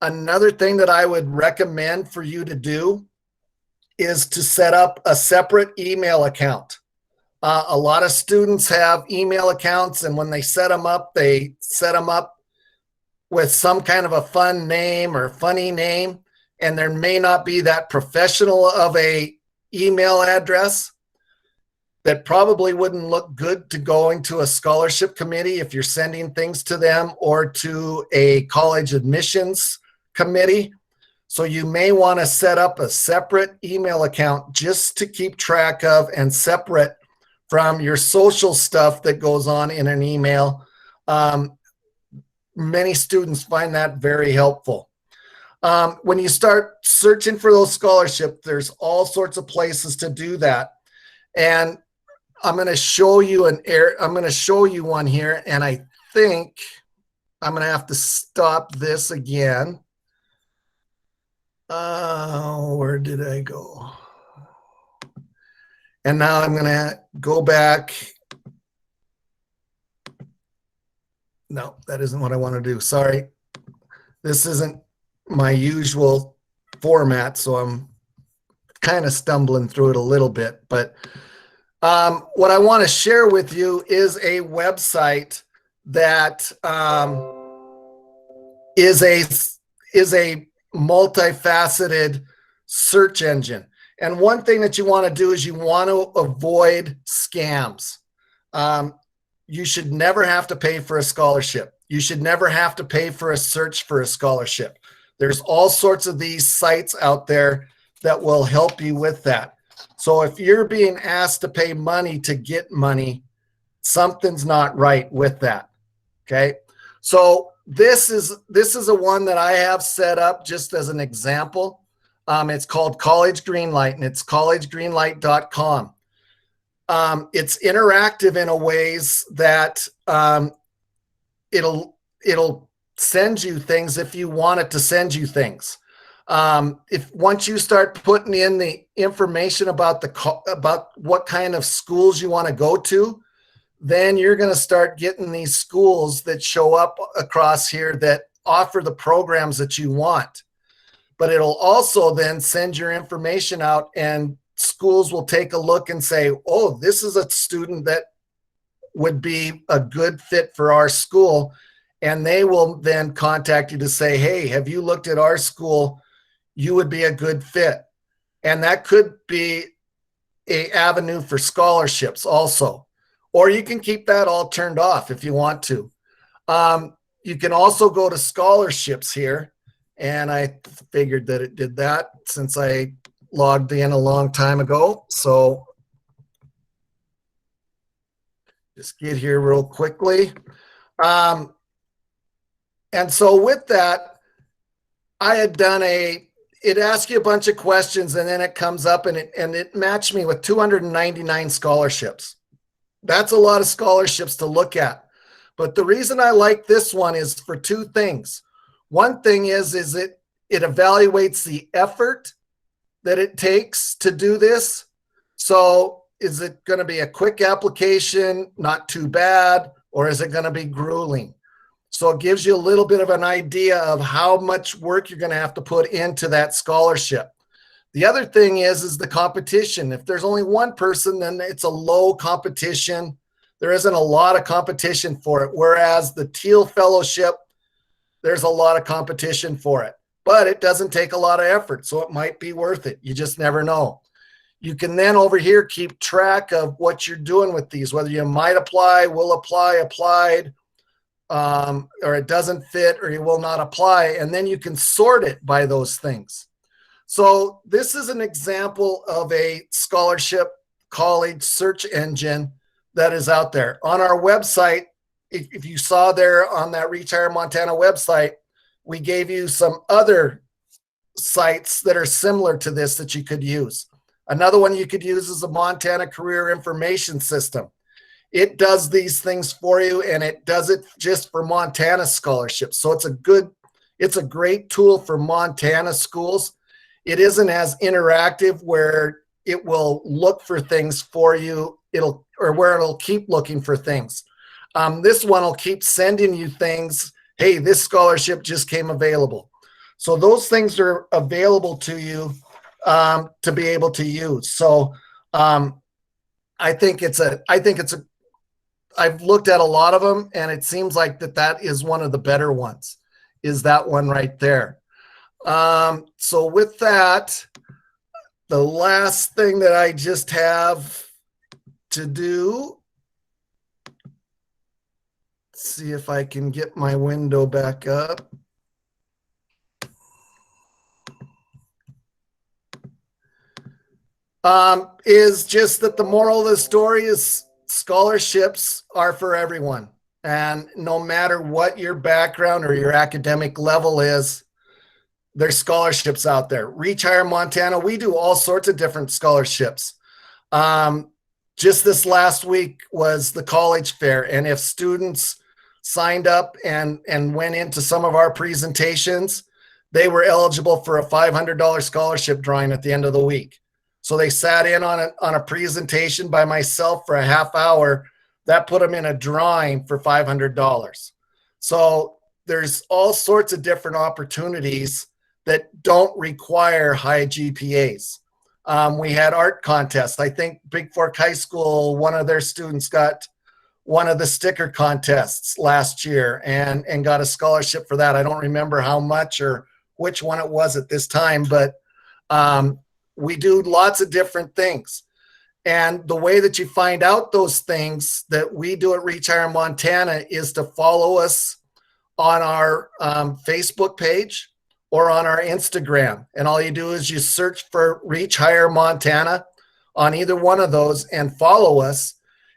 Speaker 6: Another thing that I would recommend for you to do is to set up a separate email account. A lot of students have email accounts, and when they set them up with some kind of a fun name or funny name, and there may not be that professional of a email address. That probably wouldn't look good to going to a scholarship committee if you're sending things to them, or to a college admissions committee. So you may want to set up a separate email account just to keep track of and separate from your social stuff that goes on in an email. Many students find that very helpful. When you start searching for those scholarships, there's all sorts of places to do that. And I'm going to show you one here, and I think I'm going to have to stop this again. Where did I go? And now I'm going to go back. No, that isn't what I want to do. Sorry. This isn't my usual format, so I'm kind of stumbling through it a little bit. But what I want to share with you is a website that is a multifaceted search engine. And one thing that you want to do is you want to avoid scams. You should never have to pay for a scholarship. You should never have to pay for a search for a scholarship. There's all sorts of these sites out there that will help you with that. So if you're being asked to pay money to get money, something's not right with that. Okay. So this is a one that I have set up just as an example. It's called College Greenlight, and it's collegegreenlight.com. It's interactive in a ways that it'll send you things if you want it to send you things. If once you start putting in the information about what kind of schools you want to go to, then you're going to start getting these schools that show up across here that offer the programs that you want. But it'll also then send your information out, and schools will take a look and say, oh, this is a student that would be a good fit for our school. And they will then contact you to say, hey, have you looked at our school? You would be a good fit. And that could be an avenue for scholarships also. or you can keep that all turned off if you want to. You can also go to scholarships here, and I figured that it did that since I logged in a long time ago. So just get here real quickly. And so with that, I had done it asks you a bunch of questions, and then it comes up and it matched me with 299 scholarships. That's a lot of scholarships to look at. But the reason I like this one is for two things. One thing is it evaluates the effort that it takes to do this. So is it going to be a quick application, not too bad, or is it going to be grueling? So it gives you a little bit of an idea of how much work you're going to have to put into that scholarship. The other thing is the competition. If there's only one person, then it's a low competition. There isn't a lot of competition for it. Whereas the Teal Fellowship, there's a lot of competition for it. But it doesn't take a lot of effort, so it might be worth it. You just never know. You can then over here keep track of what you're doing with these, whether you might apply, will apply, applied, or it doesn't fit, or you will not apply, and then you can sort it by those things. So this is an example of a scholarship college search engine that is out there. On our website, if you saw there on that Reach Higher Montana website, we gave you some other sites that are similar to this that you could use. Another one you could use is the Montana Career Information System. It does these things for you, and it does it just for Montana scholarships. So it's a great tool for Montana schools. It isn't as interactive where it will look for things for you. It'll keep looking for things. This one will keep sending you things. Hey, this scholarship just came available. So those things are available to you to be able to use. So I've looked at a lot of them, and it seems like that is one of the better ones, is that one right there. So with that, the last thing that I just have to do, see if I can get my window back up. Is just that the moral of the story is scholarships are for everyone. And no matter what your background or your academic level is, there's scholarships out there. Reach Higher Montana, we do all sorts of different scholarships. Just this last week was the college fair, and if students signed up and went into some of our presentations, they were eligible for a $500 scholarship drawing at the end of the week. So they sat in on a presentation by myself for a half hour. That put them in a drawing for $500. So there's all sorts of different opportunities that don't require high GPAs. We had art contests. I think Big Fork High School, one of their students got one of the sticker contests last year and got a scholarship for that. I don't remember how much or which one it was at this time, but we do lots of different things. And the way that you find out those things that we do at Reach Higher Montana is to follow us on our Facebook page or on our Instagram. And all you do is you search for Reach Higher Montana on either one of those and follow us.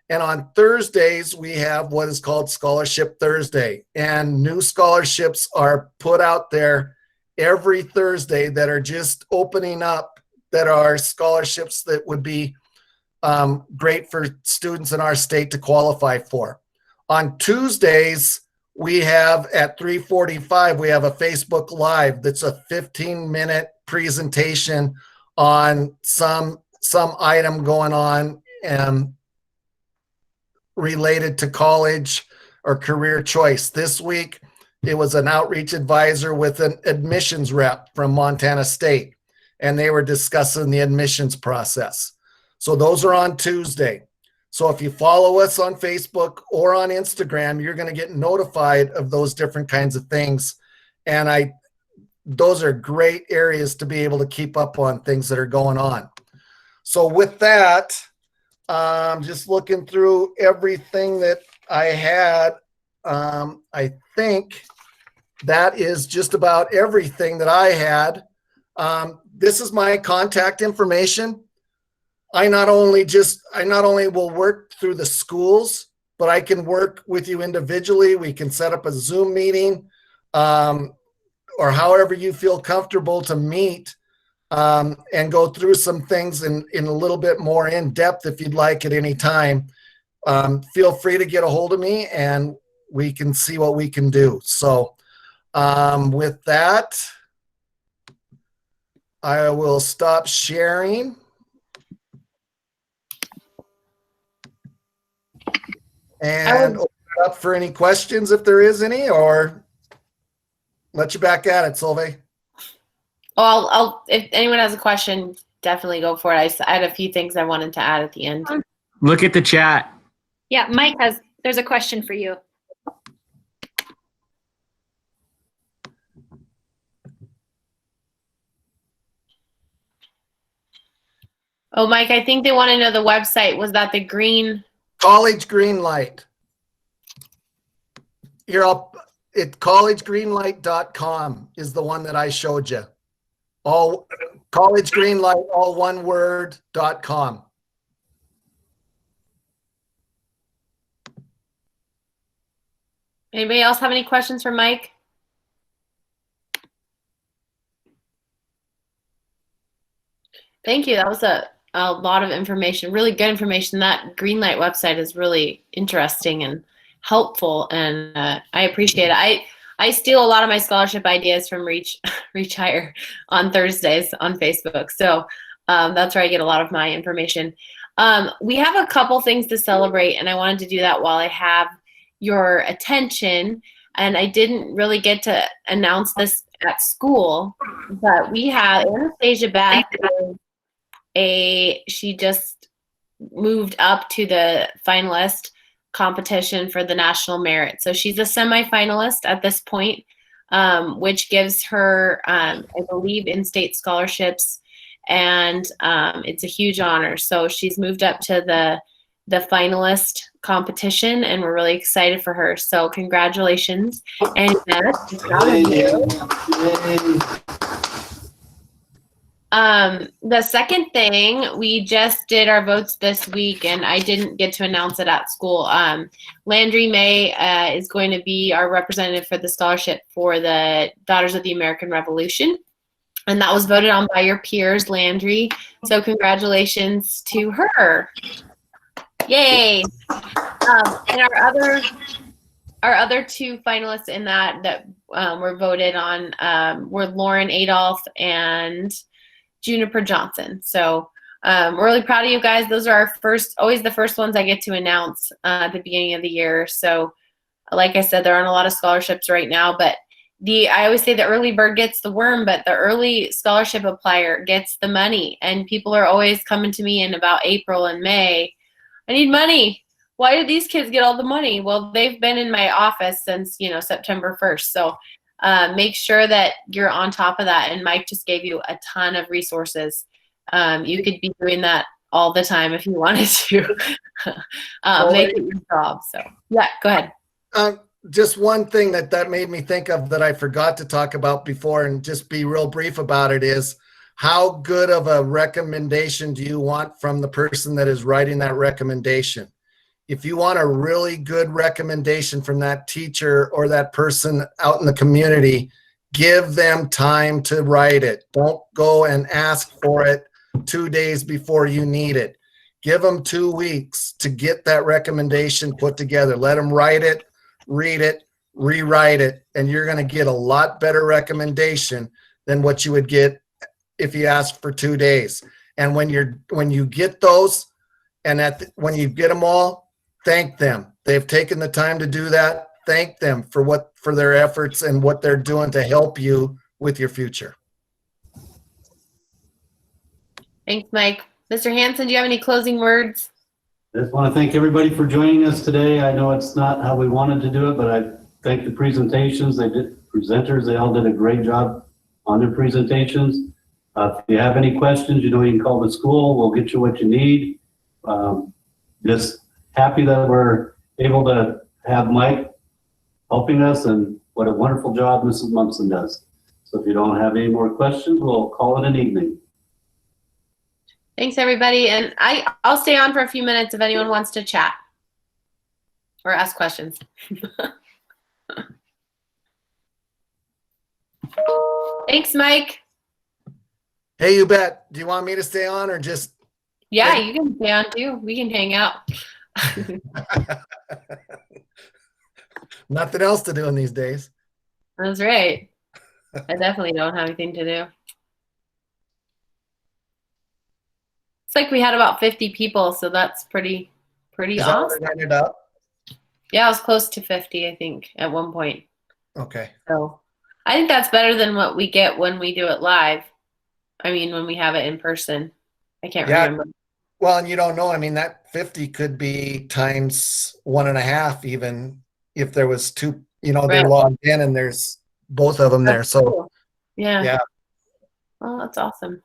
Speaker 6: And on Thursdays, we have what is called Scholarship Thursday. And new scholarships are put out there every Thursday that are just opening up, that are scholarships that would be great for students in our state to qualify for. On Tuesdays, we have at 3:45, we have a Facebook Live that's a 15-minute presentation on some item going on related to college or career choice. This week, it was an outreach advisor with an admissions rep from Montana State, and they were discussing the admissions process. So those are on Tuesday. So if you follow us on Facebook or on Instagram, you're going to get notified of those different kinds of things. And those are great areas to be able to keep up on things that are going on. So with that, Just looking through everything that I had. I think that is just about everything that I had. This is my contact information. I not only will work through the schools, but I can work with you individually. We can set up a Zoom meeting, or however you feel comfortable to meet, and go through some things in a little bit more in depth if you'd like at any time. Feel free to get a hold of me and we can see what we can do. So with that, I will stop sharing. And open it up for any questions if there is any, or let you back at it, Solveig.
Speaker 3: Well, I'll if anyone has a question, definitely go for it. I had a few things I wanted to add at the end.
Speaker 7: Look at the chat.
Speaker 5: Yeah, there's a question for you.
Speaker 3: Oh, Mike, I think they want to know the website. Was that the green?
Speaker 6: College Greenlight. collegegreenlight.com is the one that I showed you. All College Greenlight, all one word, .com.
Speaker 3: Anybody else have any questions for Mike? Thank you. That was a lot of information, really good information. That Greenlight website is really interesting and helpful, and I appreciate it. I steal a lot of my scholarship ideas from Reach Higher on Thursdays on Facebook. So that's where I get a lot of my information. We have a couple things to celebrate, and I wanted to do that while I have your attention. And I didn't really get to announce this at school, but we have Anastasia A. She just moved up to the finalist competition for the national merit. So she's a semifinalist at this point, which gives her, I believe, in-state scholarships, and it's a huge honor. So she's moved up to the finalist competition, and we're really excited for her. So congratulations. And the second thing, we just did our votes this week, and I didn't get to announce it at school. Landry M is going to be our representative for the scholarship for the Daughters of the American Revolution. And that was voted on by your peers, Landry. So congratulations to her. Yay. And our other two finalists in that were voted on were Lauren Adolph and Juniper Johnson. So we're really proud of you guys. Those are always the first ones I get to announce at the beginning of the year. So like I said, there aren't a lot of scholarships right now, but I always say the early bird gets the worm, but the early scholarship applier gets the money. And people are always coming to me in about April and May. I need money. Why did these kids get all the money? Well, they've been in my office since, September 1st. So make sure that you're on top of that. And Mike just gave you a ton of resources. You could be doing that all the time if you wanted to. Make it your job. So yeah, go ahead.
Speaker 6: Just one thing that made me think of that I forgot to talk about before, and just be real brief about it, is how good of a recommendation do you want from the person that is writing that recommendation? If you want a really good recommendation from that teacher or that person out in the community, give them time to write it. Don't go and ask for it 2 days before you need it. Give them 2 weeks to get that recommendation put together. Let them write it, read it, rewrite it, and you're going to get a lot better recommendation than what you would get if you asked for 2 days. And when you get those, and when you get them all, thank them. They've taken the time to do that. Thank them for their efforts and what they're doing to help you with your future.
Speaker 3: Thanks, Mike. Mr. Hanson, do you have any closing words?
Speaker 1: I just want to thank everybody for joining us today. I know it's not how we wanted to do it, but I thank the presentations. Presenters, they all did a great job on their presentations. If you have any questions, you can call the school. We'll get you what you need. just happy that we're able to have Mike helping us, and what a wonderful job Mrs. Munson does. So if you don't have any more questions, we'll call it an evening.
Speaker 3: Thanks, everybody. And I'll stay on for a few minutes if anyone wants to chat or ask questions. Thanks, Mike.
Speaker 6: Hey, you bet. Do you want me to stay on or just?
Speaker 3: Yeah, you can stay on too. We can hang out.
Speaker 6: Nothing else to do in these days.
Speaker 3: That's right. I definitely don't have anything to do. It's like we had about 50 people, so that's pretty
Speaker 6: Is that
Speaker 3: awesome.
Speaker 6: what it ended up?
Speaker 3: Yeah, I was close to 50, I think, at one point.
Speaker 6: Okay.
Speaker 3: So I think that's better than what we get when we do it live. I mean, when we have it in person. I can't remember.
Speaker 6: Well, and you don't know. I mean, that 50 could be times 1.5, even if there was two, they're
Speaker 3: Right.
Speaker 6: logged in and there's both of them there.
Speaker 3: That's
Speaker 6: So
Speaker 3: cool. Yeah.
Speaker 6: yeah,
Speaker 3: Oh, that's awesome.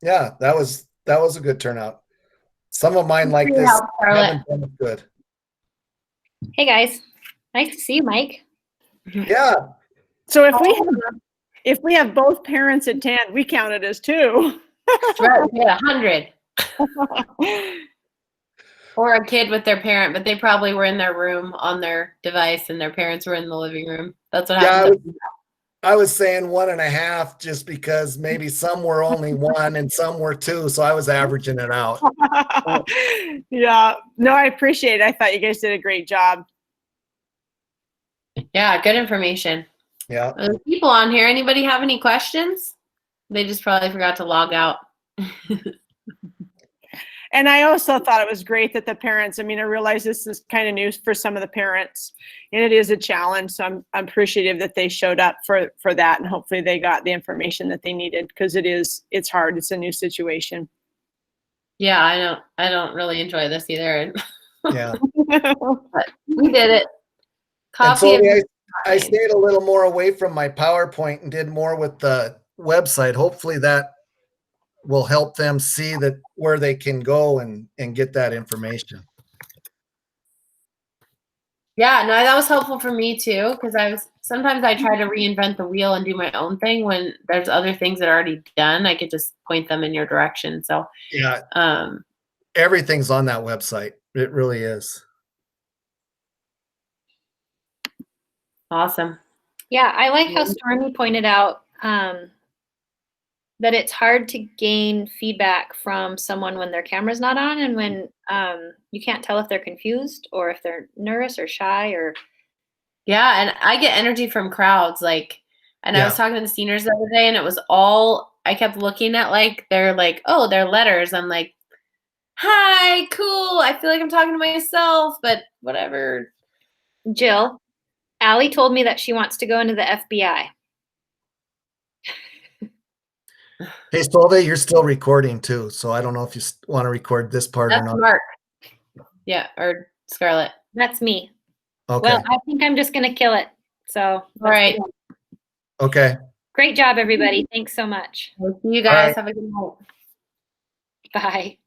Speaker 6: yeah, that was a good turnout. Some of mine like
Speaker 3: Good
Speaker 6: this
Speaker 3: help, Charlotte.
Speaker 6: haven't been as good.
Speaker 5: Hey guys, nice to see you, Mike.
Speaker 6: Yeah.
Speaker 7: So if we have both parents attend, we count it as 2.
Speaker 3: Right, yeah, 100. Or a kid with their parent, but they probably were in their room on their device and their parents were in the living room. That's what happened.
Speaker 6: I was saying 1.5 just because maybe some were only 1 and some were 2. So I was averaging it out.
Speaker 7: Yeah. No, I appreciate it. I thought you guys did a great job.
Speaker 3: Yeah, good information.
Speaker 6: Yeah.
Speaker 3: There's people on here. Anybody have any questions? They just probably forgot to log out.
Speaker 7: And I also thought it was great that the parents, I realize this is kind of new for some of the parents and it is a challenge. So I'm appreciative that they showed up for that, and hopefully they got the information that they needed, because it's hard. It's a new situation.
Speaker 3: Yeah, I don't really enjoy this either.
Speaker 6: Yeah.
Speaker 3: But we did it.
Speaker 6: And so
Speaker 3: Coffee.
Speaker 6: I stayed a little more away from my PowerPoint and did more with the website. Hopefully that will help them see that where they can go and get that information.
Speaker 3: Yeah, no, that was helpful for me too, because sometimes I try to reinvent the wheel and do my own thing when there's other things that are already done. I could just point them in your direction. So
Speaker 6: Yeah. Everything's on that website. It really is.
Speaker 3: Awesome.
Speaker 5: Yeah, I like how Stormy pointed out that it's hard to gain feedback from someone when their camera's not on, and when you can't tell if they're confused or if they're nervous or shy or.
Speaker 3: Yeah, and I get energy from crowds, I was talking to the seniors the other day, and it was I kept looking at their letters. I'm like, hi, cool. I feel like I'm talking to myself, but whatever.
Speaker 5: Jill, Allie told me that she wants to go into the FBI.
Speaker 6: Hey, Solveig, you're still recording too. So I don't know if you want to record this part or
Speaker 3: That's
Speaker 6: not.
Speaker 3: Mark. Yeah, or Scarlett.
Speaker 5: That's me.
Speaker 6: Okay.
Speaker 5: Well, I think I'm just going to kill it. So.
Speaker 3: All right.
Speaker 6: Okay.
Speaker 5: Great job, everybody. Thanks so much.
Speaker 3: We'll see you guys.
Speaker 6: right.
Speaker 3: Have a good night.
Speaker 5: Bye.